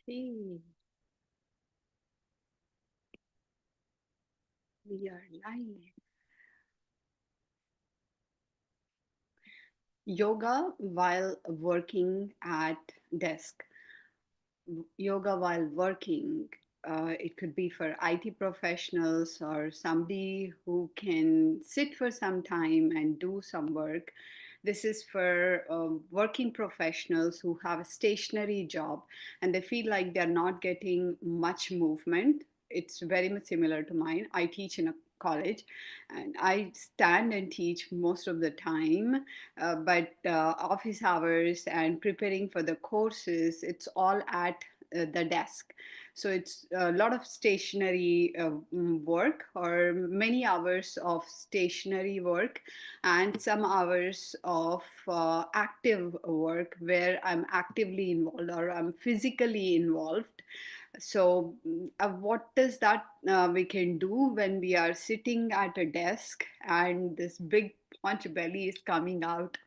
Okay, we are live. Yoga while working at desk. Yoga while working. It could be for IT professionals or somebody who can sit for some time and do some work. This is for working professionals who have a stationary job and they feel like they're not getting much movement. It's very much similar to mine. I teach in a college and I stand and teach most of the time, but office hours and preparing for the courses, it's all at the desk. So it's a lot of stationary work or many hours of stationary work and some hours of active work where I'm actively involved or I'm physically involved. So, what is that we can do when we are sitting at a desk and this big punch belly is coming out?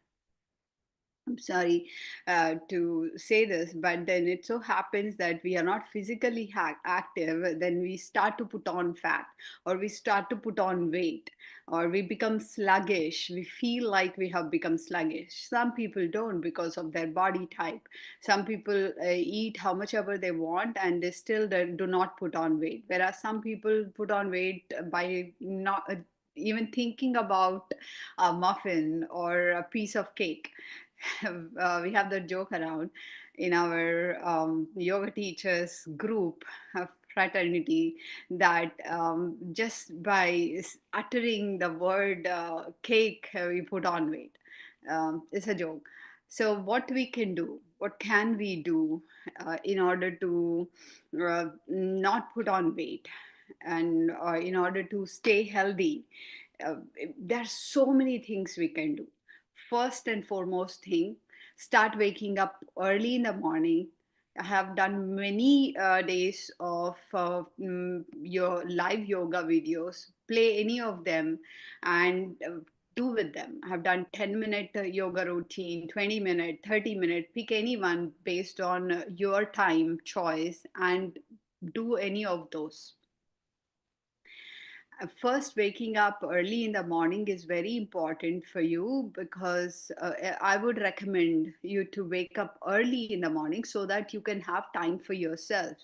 I'm sorry to say this, but then it so happens that we are not physically active, then we start to put on fat or we start to put on weight or we become sluggish. We feel like we have become sluggish. Some people don't because of their body type. Some people eat how much ever they want and they still do not put on weight. Whereas some people put on weight by not even thinking about a muffin or a piece of cake. We have the joke around in our yoga teachers group fraternity that just by uttering the word cake, we put on weight. It's a joke. So what we can do, what can we do in order to not put on weight and in order to stay healthy? uh, there are so many things we can do. First and foremost thing, start waking up early in the morning. I have done many days of your live yoga videos. Play any of them and do with them. I have done 10-minute yoga routine, 20-minute, 30-minute. Pick any one based on your time choice and do any of those. First, waking up early in the morning is very important for you because I would recommend you to wake up early in the morning so that you can have time for yourself.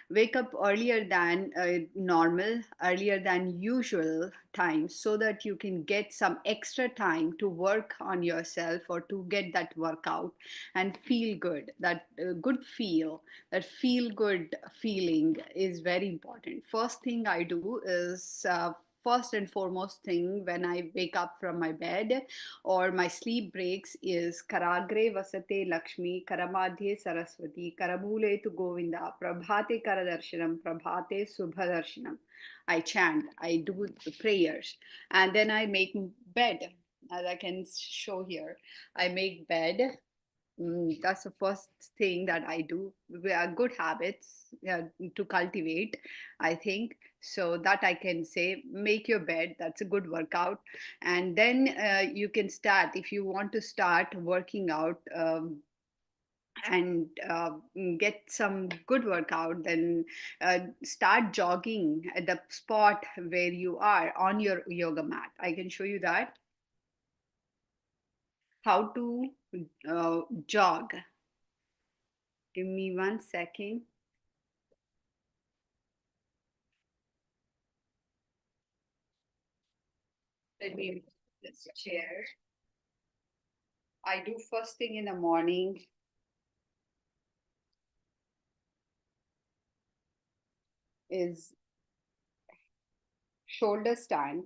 Wake up earlier than normal, earlier than usual time, so that you can get some extra time to work on yourself or to get that workout and feel good. That good feel, that feel good feeling is very important. First thing I do is first and foremost thing when I wake up from my bed or my sleep breaks is Karagre Vasate Lakshmi, Karamadhye Saraswati, Karamule tu Govinda, Prabhate Karadarshanam, Prabhate Subhadarshanam. I chant, I do the prayers, and then I make bed, as I can show here. I make bed. That's the first thing that I do. We are good habits to cultivate, I think. So that I can say, make your bed. That's a good workout, and then you can start if you want to start working out. And get some good workout, then start jogging at the spot where you are on your yoga mat. I can show you that how to jog. Give me 1 second. Let me move this chair. I do first thing in the morning is shoulder stand.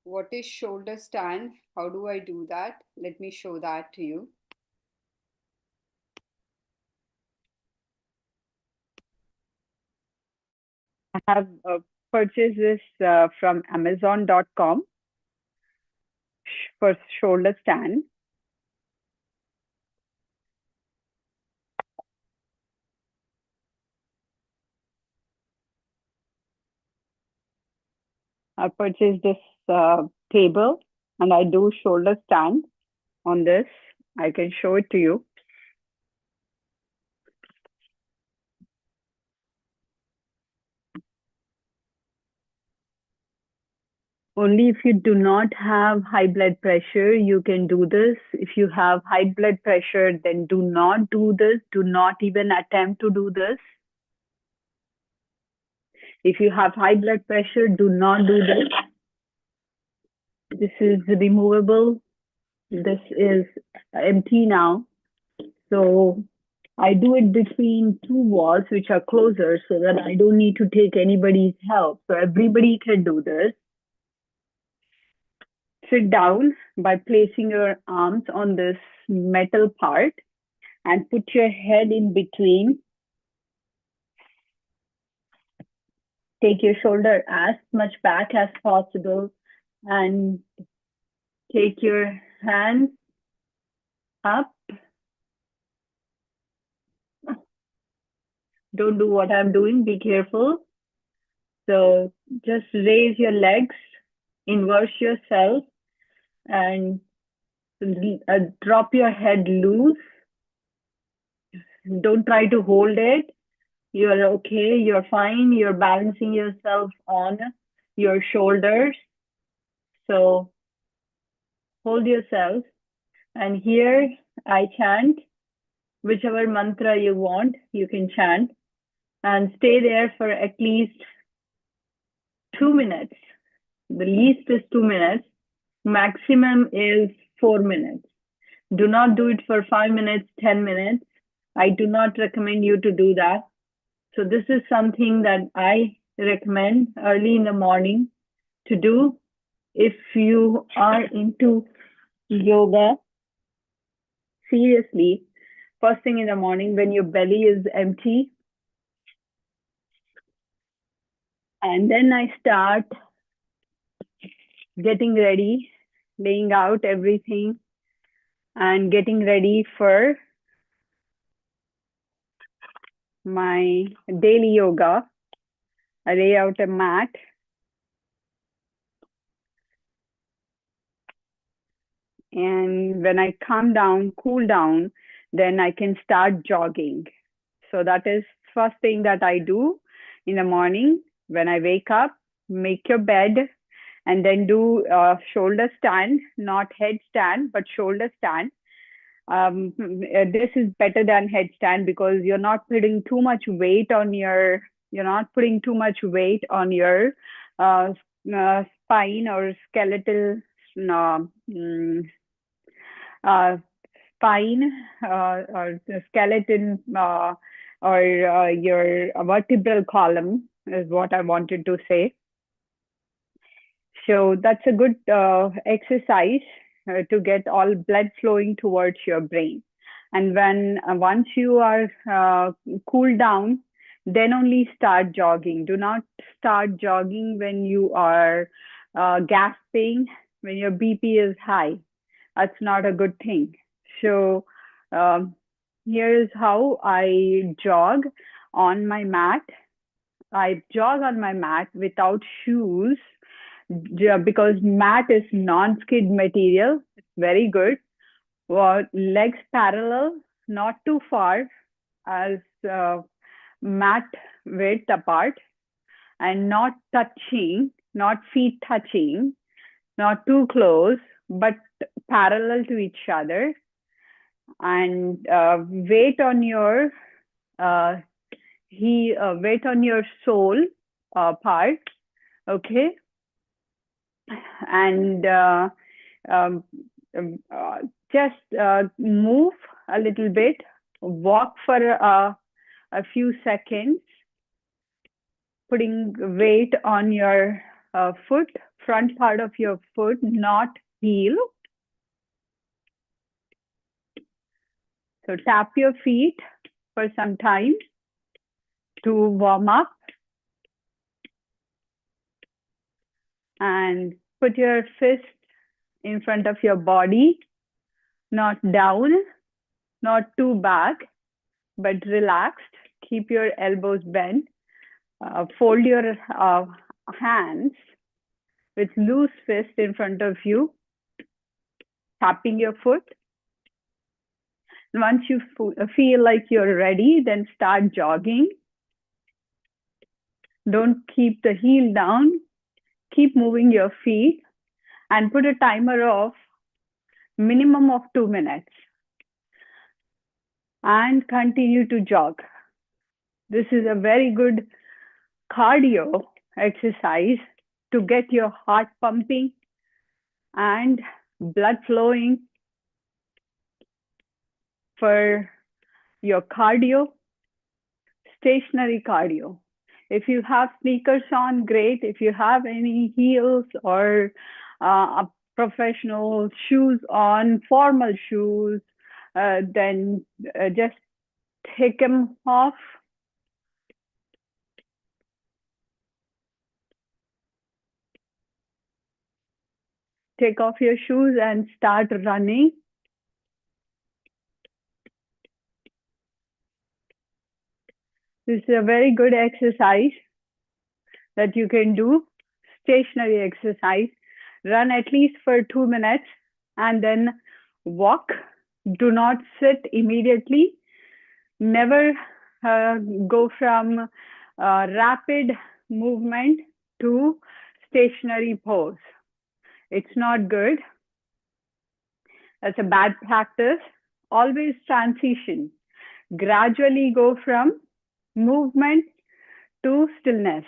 What is shoulder stand? How do I do that? Let me show that to you. I have purchased this from Amazon.com for shoulder stand. I purchased this table and I do shoulder stand on this. I can show it to you. Only if you do not have high blood pressure, you can do this. If you have high blood pressure, then do not do this. Do not even attempt to do this. If you have high blood pressure, do not do this. This is removable. This is empty now. So I do it between two walls, which are closer, so that I don't need to take anybody's help. So everybody can do this. Sit down by placing your arms on this metal part and put your head in between. Take your shoulder as much back as possible and take your hands up. Don't do what I'm doing, be careful. So just raise your legs, inverse yourself, and drop your head loose. Don't try to hold it. You're okay, you're fine, you're balancing yourself on your shoulders. So hold yourself. And here I chant whichever mantra you want, you can chant and stay there for at least 2 minutes. The least is 2 minutes, maximum is 4 minutes. Do not do it for 5 minutes, 10 minutes. I do not recommend you to do that. So, this is something that I recommend early in the morning to do if you are into yoga seriously. First thing in the morning when your belly is empty. And then I start getting ready, laying out everything and getting ready for my daily yoga. I lay out a mat and when I calm down, cool down, then I can start jogging. So that is first thing that I do in the morning when I wake up. Make your bed and then do shoulder stand, not head stand, but shoulder stand. This is better than headstand because you're not putting too much weight on your uh, spine or skeletal uh, mm, uh, spine or the skeleton or your vertebral column is what I wanted to say. So that's a good exercise to get all blood flowing towards your brain. And when once you are cooled down, then only start jogging. Do not start jogging when you are gasping, when your BP is high. That's not a good thing. So um, here is how I jog on my mat. I jog on my mat without shoes because mat is non-skid material. It's very good. Well, legs parallel, not too far as mat width apart, and not touching, not feet touching, not too close, but parallel to each other. And weight on your uh, weight on your sole part, okay, and um, uh, just move a little bit, walk for a few seconds, putting weight on your foot, front part of your foot, not heel. So tap your feet for some time to warm up and put your fist in front of your body, not down, not too back, but relaxed. Keep your elbows bent. Fold your hands with loose fist in front of you, tapping your foot. Once you feel like you're ready, then start jogging. Don't keep the heel down. keep moving your feet and put a timer of minimum of 2 minutes and continue to jog. This is a very good cardio exercise to get your heart pumping and blood flowing for your cardio, stationary cardio. If you have sneakers on, great. If you have any heels or professional shoes on, formal shoes, then just take them off. Take off your shoes and start running. This is a very good exercise that you can do, stationary exercise. Run at least for 2 minutes and then walk. Do not sit immediately. Never go from rapid movement to stationary pose. It's not good. That's a bad practice. Always transition. Gradually go from movement to stillness.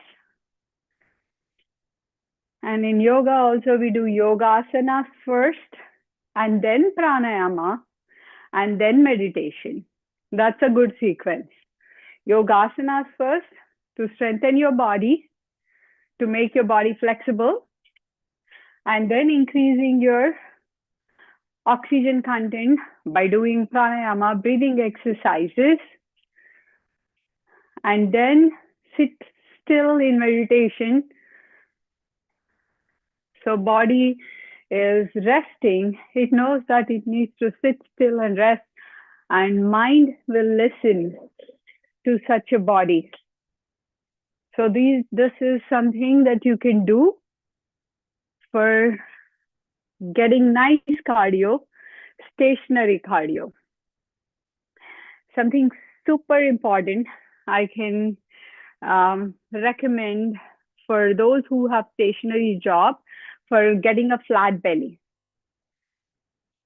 And in yoga also we do yogasanas first and then pranayama and then meditation. That's a good sequence. Yogasanas first to strengthen your body, to make your body flexible, and then increasing your oxygen content by doing pranayama, breathing exercises, and then sit still in meditation. So body is resting. It knows that it needs to sit still and rest, and mind will listen to such a body. So this is something that you can do for getting nice cardio, stationary cardio. Something super important I can recommend for those who have stationary job for getting a flat belly.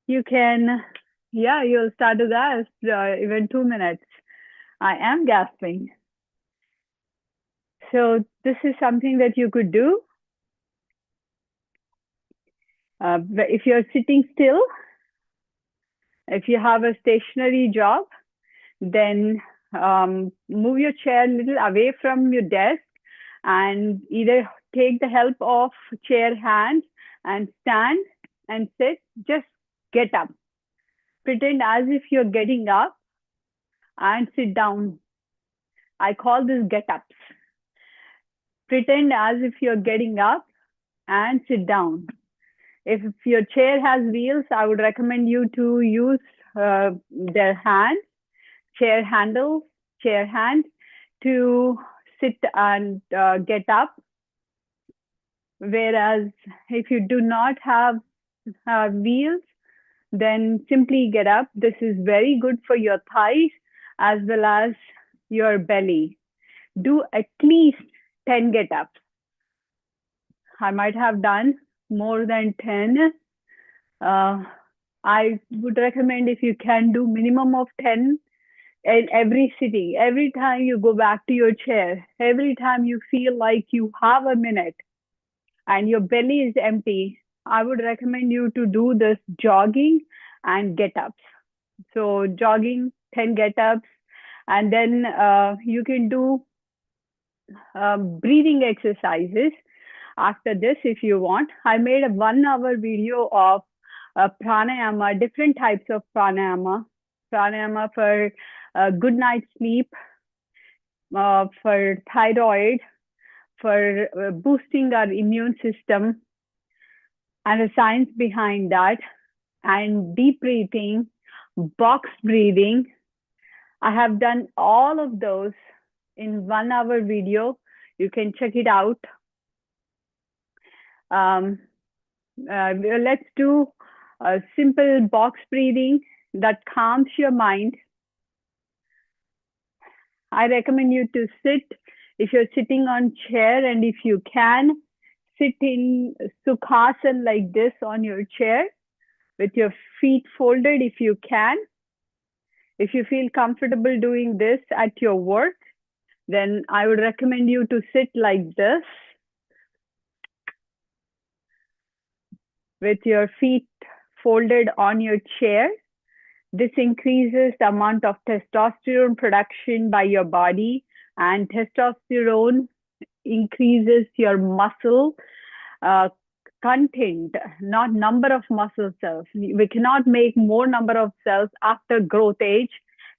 You can, yeah, you'll start to gasp even 2 minutes. I am gasping. So this is something that you could do. If you're sitting still, if you have a stationary job, then move your chair a little away from your desk and either take the help of chair hand and stand and sit. Just get up. Pretend as if you're getting up and sit down. I call this get-ups. Pretend as if you're getting up and sit down. If your chair has wheels, I would recommend you to use their hand, chair handle, chair hand to sit and get up. Whereas if you do not have wheels, then simply get up. This is very good for your thighs as well as your belly. Do at least 10 get-ups. I might have done more than 10. I would recommend if you can do minimum of 10 in every sitting. Every time you go back to your chair, every time you feel like you have a minute and your belly is empty, I would recommend you to do this jogging and get-ups. So jogging, 10 get-ups, and then you can do breathing exercises after this if you want. I made a 1 hour video of pranayama, different types of pranayama. Pranayama for good night's sleep, for thyroid, for boosting our immune system, and the science behind that, and deep breathing, box breathing. I have done all of those in 1 hour video. You can check it out. Let's do a simple box breathing that calms your mind. I recommend you to sit. If you're sitting on chair and if you can, sit in sukhasana like this on your chair with your feet folded if you can. If you feel comfortable doing this at your work, then I would recommend you to sit like this with your feet folded on your chair. This increases the amount of testosterone production by your body, and testosterone increases your muscle uh, content, not number of muscle cells. We cannot make more number of cells after growth age.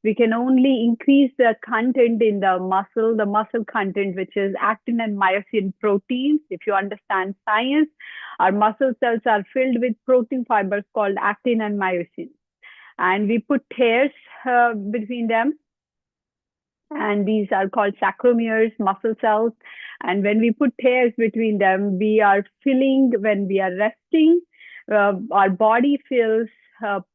We can only increase the content in the muscle content, which is actin and myosin proteins. If you understand science, our muscle cells are filled with protein fibers called actin and myosin. And we put tears between them, and these are called sarcomeres, muscle cells. And when we put tears between them, we are filling, when we are resting, our body fills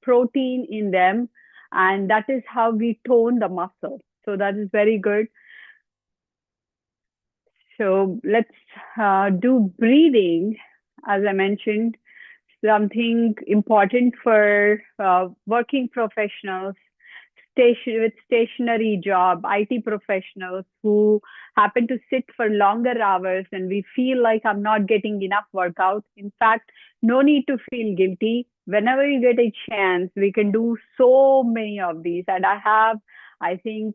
protein in them, and that is how we tone the muscle. So that is very good. So let's do breathing. As I mentioned, something important for working professionals, with stationary job, IT professionals who happen to sit for longer hours and we feel like I'm not getting enough workout. In fact, no need to feel guilty. Whenever you get a chance, we can do so many of these. And I have, I think,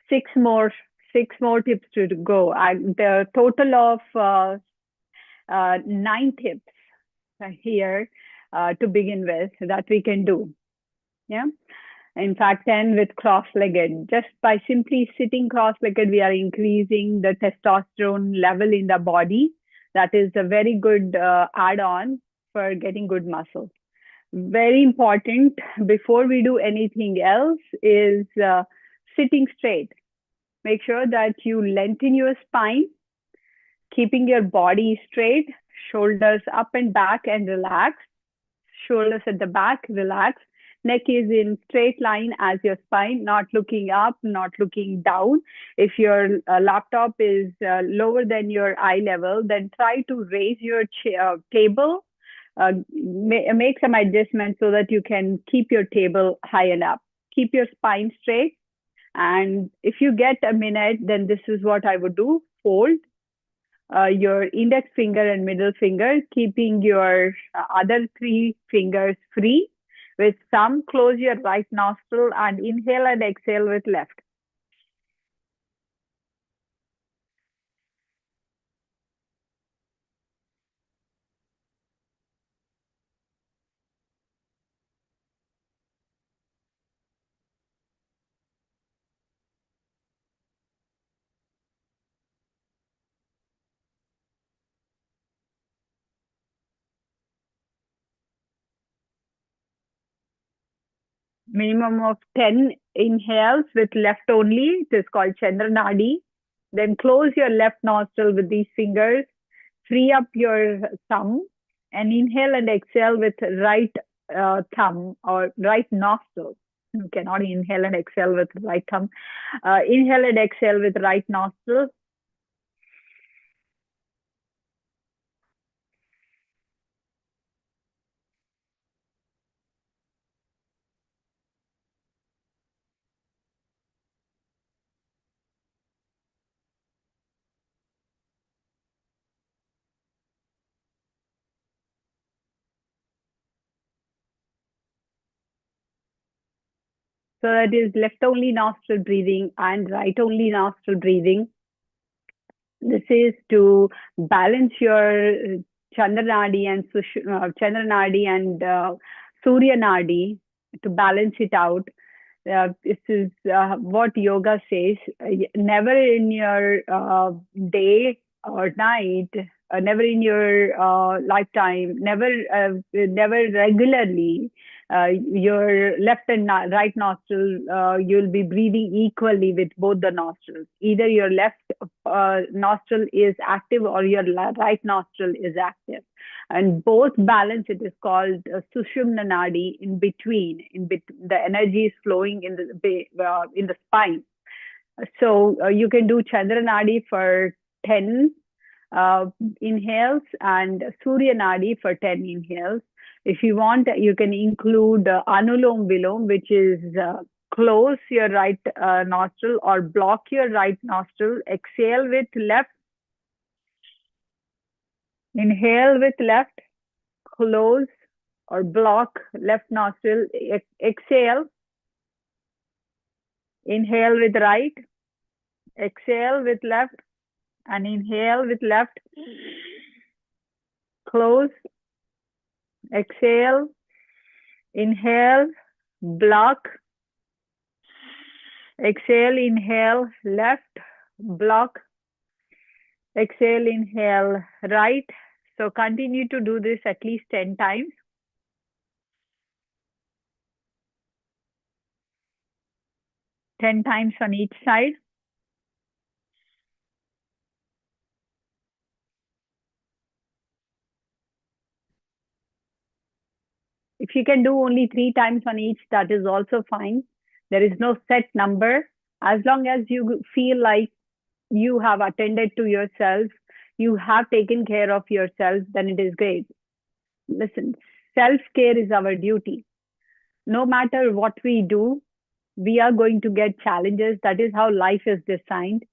six more six more tips to go. The total of 9 tips here to begin with that we can do. Yeah. In fact, 10 with cross-legged. Just by simply sitting cross-legged, we are increasing the testosterone level in the body. That is a very good add-on for getting good muscle. Very important before we do anything else is sitting straight. Make sure that you lengthen your spine, keeping your body straight, shoulders up and back and relaxed. Shoulders at the back, relax. Neck is in straight line as your spine, not looking up, not looking down. If your laptop is lower than your eye level, then try to raise your table. Make some adjustments so that you can keep your table high enough. Keep your spine straight. And if you get a minute, then this is what I would do. Fold your index finger and middle finger, keeping your other 3 fingers free. With thumb, close your right nostril and inhale and exhale with left. Minimum of 10 inhales with left only. It is called Chandra Nadi. Then close your left nostril with these fingers. Free up your thumb and inhale and exhale with right thumb or right nostril. You cannot inhale and exhale with right thumb. Inhale and exhale with right nostril. So that is left only nostril breathing and right only nostril breathing. This is to balance your Chandra Nadi and Surya Nadi, to balance it out. This is what yoga says. Never in your day or night, never in your lifetime, never regularly, your left and right nostril, you'll be breathing equally with both the nostrils. Either your left nostril is active or your right nostril is active. And both balance, it is called Sushumna Nadi, in between. The energy is flowing in the spine. So you can do Chandra Nadi for 10 uh, inhales and Surya Nadi for 10 inhales. If you want, you can include Anulom Vilom, which is close your right nostril or block your right nostril. Exhale with left, inhale with left, close or block left nostril. Exhale, inhale with right, exhale with left, and inhale with left. Close, exhale, inhale, block, exhale, inhale, left, block, exhale, inhale, right. So continue to do this at least 10 times. 10 times on each side. If you can do only 3 times on each, that is also fine. There is no set number. As long as you feel like you have attended to yourself, you have taken care of yourself, then it is great. Listen, self-care is our duty. No matter what we do, we are going to get challenges. That is how life is designed.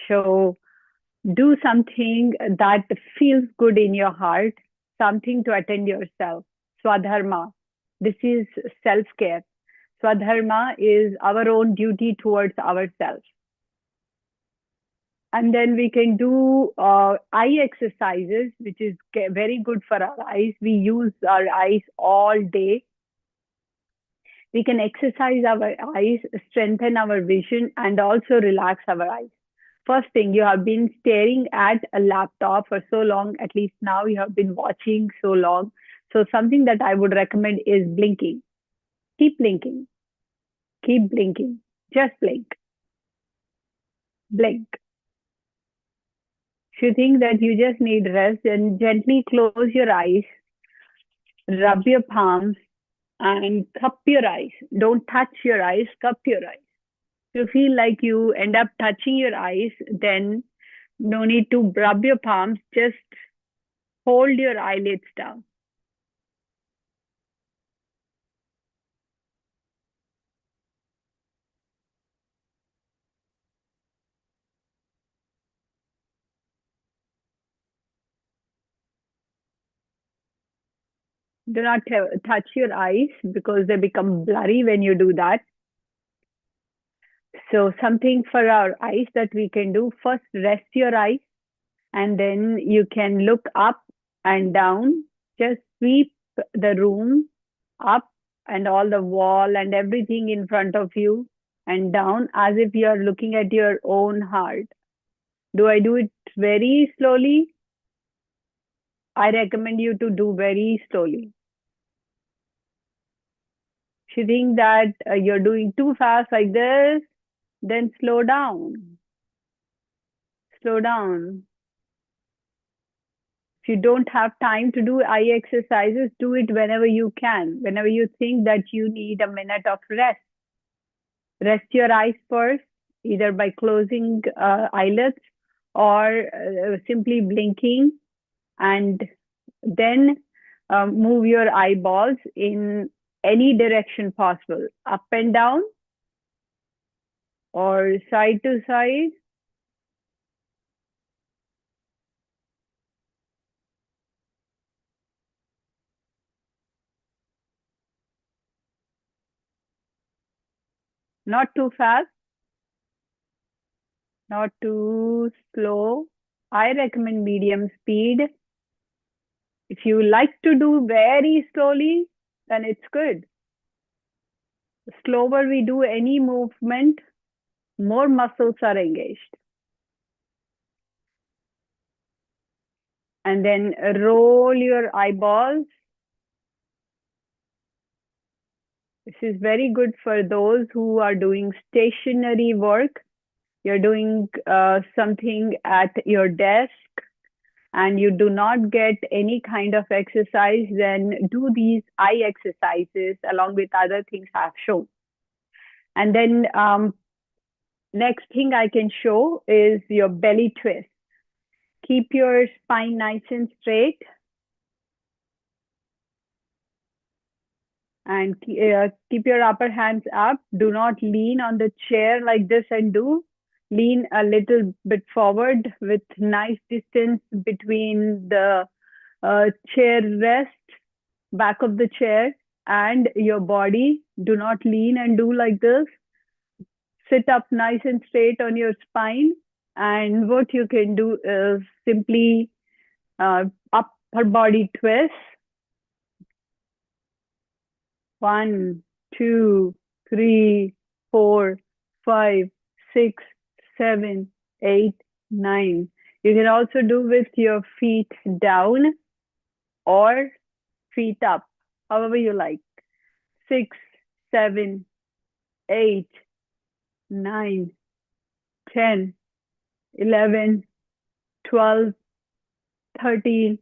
So do something that feels good in your heart, something to attend yourself. Swadharma. This is self-care. Swadharma is our own duty towards ourselves. And then we can do eye exercises, which is very good for our eyes. We use our eyes all day. We can exercise our eyes, strengthen our vision, and also relax our eyes. First thing, you have been staring at a laptop for so long, at least now you have been watching so long. So something that I would recommend is blinking. Keep blinking. Keep blinking. Just blink. Blink. If you think that you just need rest, then gently close your eyes, rub your palms, and cup your eyes. Don't touch your eyes, cup your eyes. If you feel like you end up touching your eyes, then no need to rub your palms, just hold your eyelids down. Do not touch your eyes because they become blurry when you do that. So something for our eyes that we can do, first rest your eyes and then you can look up and down. Just sweep the room up and all the wall and everything in front of you and down as if you are looking at your own heart. Do I do it very slowly? I recommend you to do very slowly. If you think that you're doing too fast like this, then slow down. Slow down. If you don't have time to do eye exercises, do it whenever you can, whenever you think that you need a minute of rest. Rest your eyes first, either by closing eyelids or simply blinking, and then move your eyeballs in any direction possible, up and down or side to side. Not too fast, not too slow. I recommend medium speed. If you like to do very slowly, then it's good. The slower we do any movement, more muscles are engaged. And then roll your eyeballs. This is very good for those who are doing stationary work. You're doing something at your desk and you do not get any kind of exercise, then do these eye exercises along with other things I've shown. And then Next thing I can show is your belly twist. Keep your spine nice and straight and keep your upper hands up. Do not lean on the chair like this and do. Lean a little bit forward with nice distance between the chair rest, back of the chair, and your body. Do not lean and do like this. Sit up nice and straight on your spine. And what you can do is simply upper body twist. 1, 2, 3, 4, 5, 6, 7, 8, 9. You can also do with your feet down or feet up, however you like. 6, 7, 8, 9, 10, 11, 12, 13,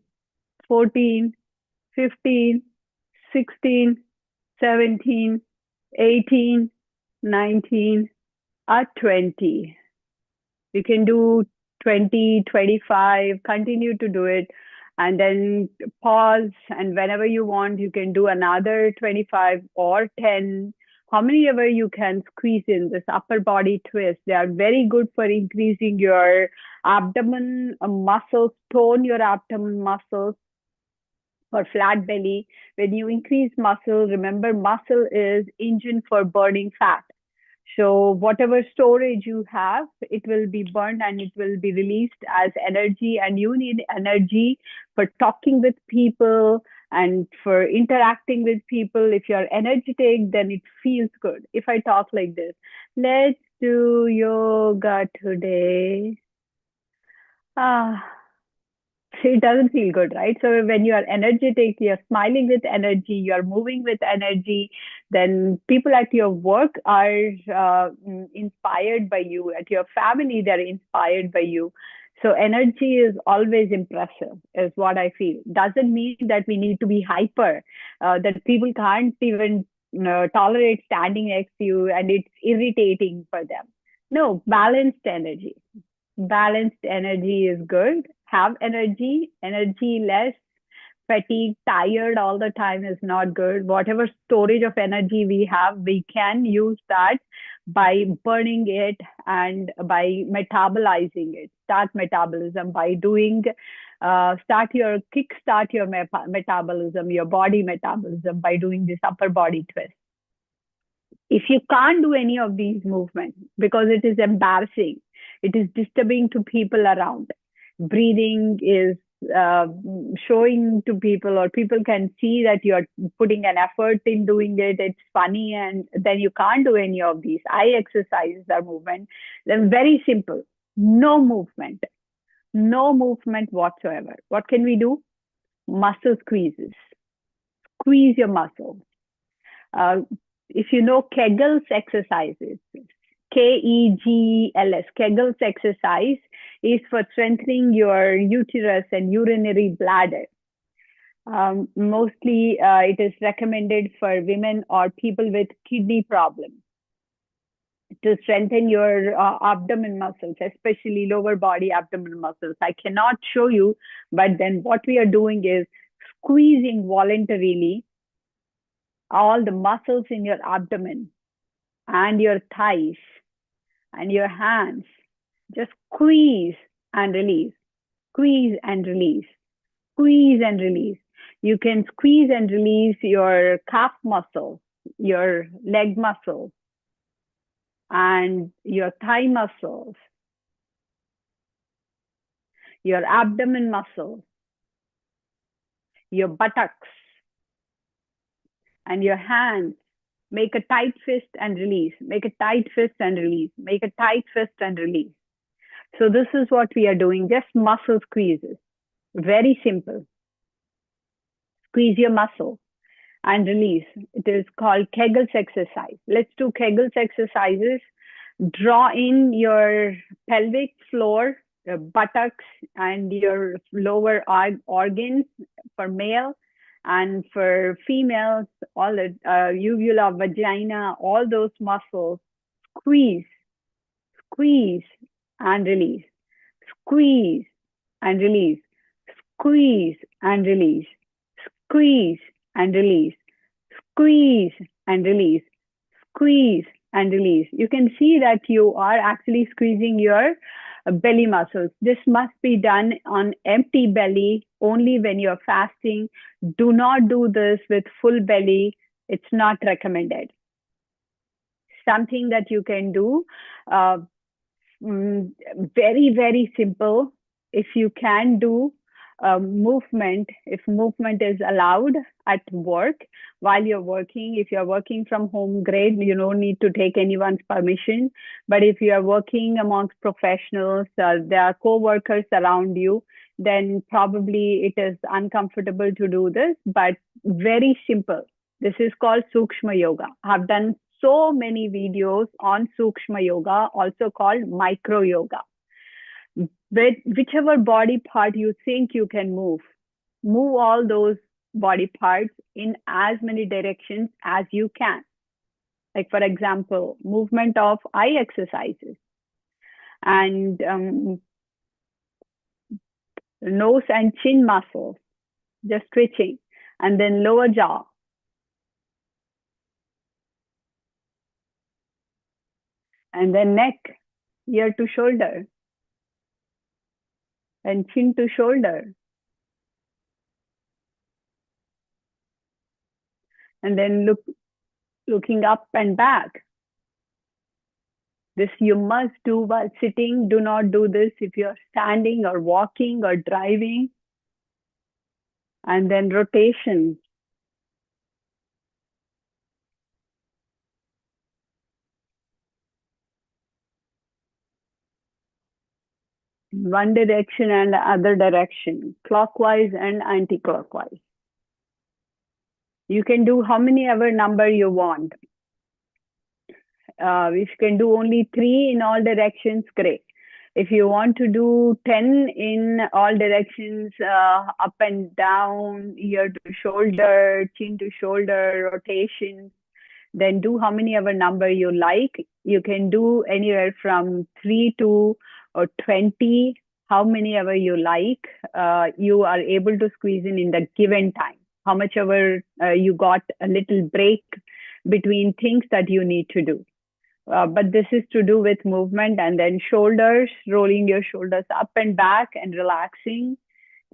14, 15, 16, 17, 18, 19, or 20. You can do 20, 25, continue to do it, and then pause. And whenever you want, you can do another 25 or 10. How many ever you can squeeze in this upper body twist. They are very good for increasing your abdomen muscles, tone your abdomen muscles for flat belly. When you increase muscle, remember muscle is engine for burning fat. So whatever storage you have, it will be burned and it will be released as energy. And you need energy for talking with people and for interacting with people. If you're energetic, then it feels good. If I talk like this, let's do yoga today. Ah, it doesn't feel good, right? So when you are energetic, you're smiling with energy, you're moving with energy, then people at your work are inspired by you. At your family, they're inspired by you. So energy is always impressive, is what I feel. Doesn't mean that we need to be hyper, that people can't even tolerate standing next to you and it's irritating for them. No, balanced energy. Balanced energy is good. Have energy, energy less, fatigue, tired all the time is not good. Whatever storage of energy we have, we can use that by burning it and by metabolizing it. Start metabolism by doing, kickstart your metabolism, your body metabolism by doing this upper body twist. If you can't do any of these movements because it is embarrassing, it is disturbing to people around, breathing is uh, showing to people, or people can see that you're putting an effort in doing it, it's funny, and then you can't do any of these eye exercises or movement, then very simple, no movement, no movement whatsoever. What can we do? Muscle squeezes. Squeeze your muscle. uh, if you know Kegel's exercises, Kegels, Kegel's exercise is for strengthening your uterus and urinary bladder. Mostly, it is recommended for women or people with kidney problems to strengthen your abdomen muscles, especially lower body abdomen muscles. I cannot show you, but then what we are doing is squeezing voluntarily all the muscles in your abdomen and your thighs and your hands. Just squeeze and release, squeeze and release, squeeze and release. You can squeeze and release your calf muscle, your leg muscles, and your thigh muscles, your abdomen muscles, your buttocks, and your hands. Make a tight fist and release. Make a tight fist and release. Make a tight fist and release. So this is what we are doing, just muscle squeezes. Very simple. Squeeze your muscle and release. It is called Kegel's exercise. Let's do Kegel's exercises. Draw in your pelvic floor, your buttocks, and your lower organs for male, and for females, all the uvula, vagina, all those muscles. Squeeze, squeeze and release, squeeze and release, squeeze and release, squeeze and release, squeeze and release, squeeze and release. You can see that you are actually squeezing your belly muscles. This must be done on empty belly only when you're fasting. Do not do this with full belly. It's not recommended. Something that you can do, uh, very, very simple. If you can do movement, if movement is allowed at work while you're working, if you're working from home, great, you don't need to take anyone's permission. But if you are working amongst professionals, there are co-workers around you, then probably it is uncomfortable to do this, but very simple. This is called Sukshma Yoga. I've done so many videos on Sukshma Yoga, also called micro yoga. With whichever body part you think you can move all those body parts in as many directions as you can. Like, for example, movement of eye exercises and nose and chin muscles, just twitching, and then lower jaw. And then neck, ear to shoulder, and chin to shoulder. And then looking up and back. This you must do while sitting. Do not do this if you're standing or walking or driving. And then rotation. One direction and other direction, clockwise and anti-clockwise. You can do how many ever number you want. If you can do only 3 in all directions, great. If you want to do 10 in all directions, up and down, ear to shoulder, chin to shoulder, rotation, then do how many ever number you like. You can do anywhere from 3 to or 20, how many ever you like. You are able to squeeze in the given time. How much ever you got a little break between things that you need to do. But this is to do with movement, and then shoulders, rolling your shoulders up and back and relaxing.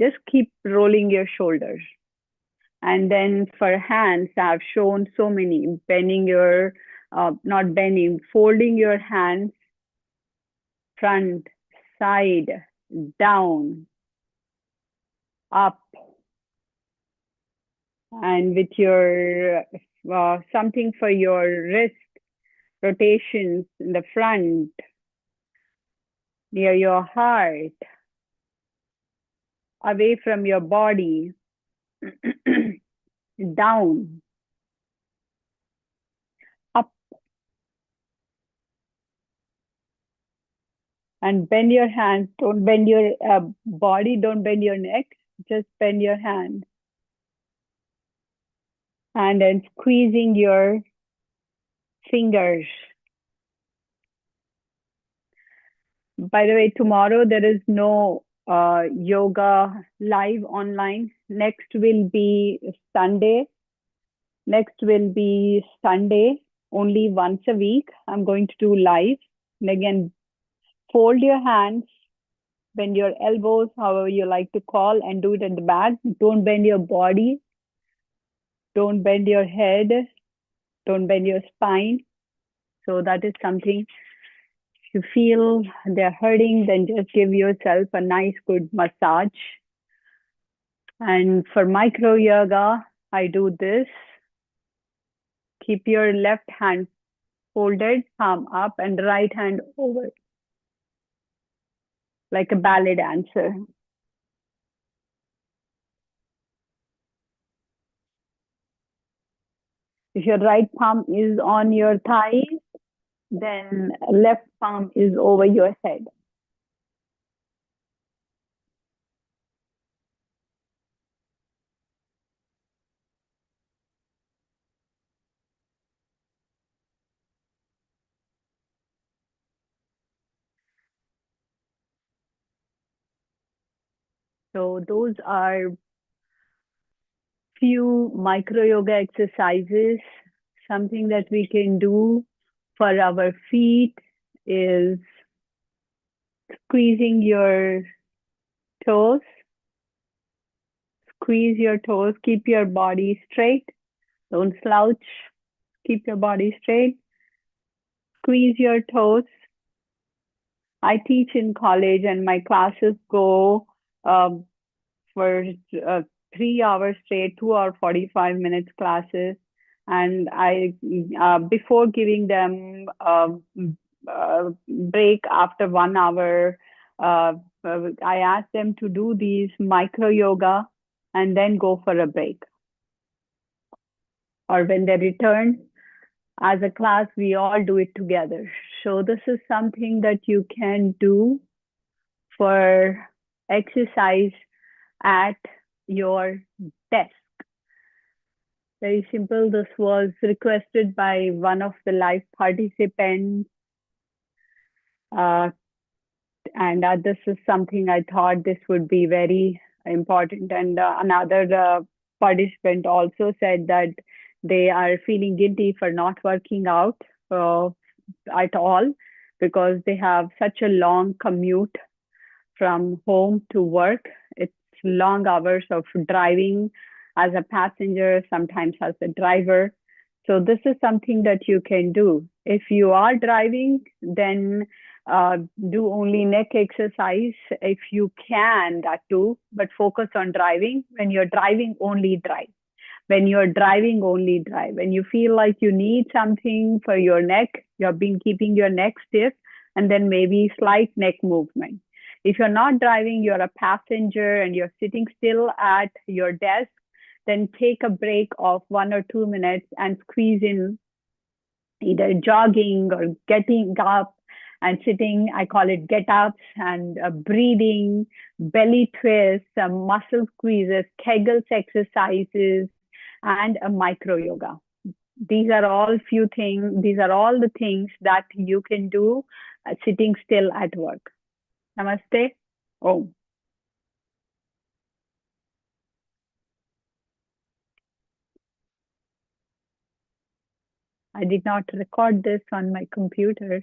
Just keep rolling your shoulders. And then for hands, I've shown so many, bending your, not bending, folding your hands, front, side, down, up, and with your, something for your wrist, rotations in the front, near your heart, away from your body, down, up, and bend your hands. Don't bend your body, don't bend your neck, just bend your hand. And then squeezing your fingers. By the way, tomorrow there is no yoga live online. Next will be Sunday. Next will be Sunday, only once a week. I'm going to do live. And again, fold your hands, bend your elbows, however you like to call, and do it at the back. Don't bend your body. Don't bend your head. Don't bend your spine. So that is something. If you feel they're hurting, then just give yourself a nice, good massage. And for micro yoga, I do this. Keep your left hand folded, palm up, and right hand over, like a ballet dancer. If your right palm is on your thighs, then left palm is over your head. So those are few micro yoga exercises. Something that we can do for our feet is squeezing your toes, squeeze your toes, keep your body straight, don't slouch, keep your body straight, squeeze your toes. I teach in college and my classes go um, for 3 hours straight, 2 hour 45 minutes classes. And I, before giving them break after 1 hour, uh, I ask them to do these micro yoga and then go for a break. Or when they return as a class, we all do it together. So this is something that you can do for exercise at your desk. Very simple. This was requested by one of the live participants. Uh, and this is something I thought this would be very important. And another participant also said that they are feeling guilty for not working out uh, at all because they have such a long commute from home to work. It's long hours of driving as a passenger, sometimes as a driver. So this is something that you can do. If you are driving, then do only neck exercise if you can, that too, but focus on driving. When you're driving, only drive. When you're driving, only drive. When you feel like you need something for your neck, you've been keeping your neck stiff, and then maybe slight neck movement. If you're not driving, you're a passenger and you're sitting still at your desk, then take a break of 1 or 2 minutes and squeeze in either jogging or getting up and sitting. I call it get ups and breathing, belly twists, muscle squeezes, Kegels exercises, and a micro yoga. These are all the things that you can do sitting still at work. Namaste. Om. I did not record this on my computer.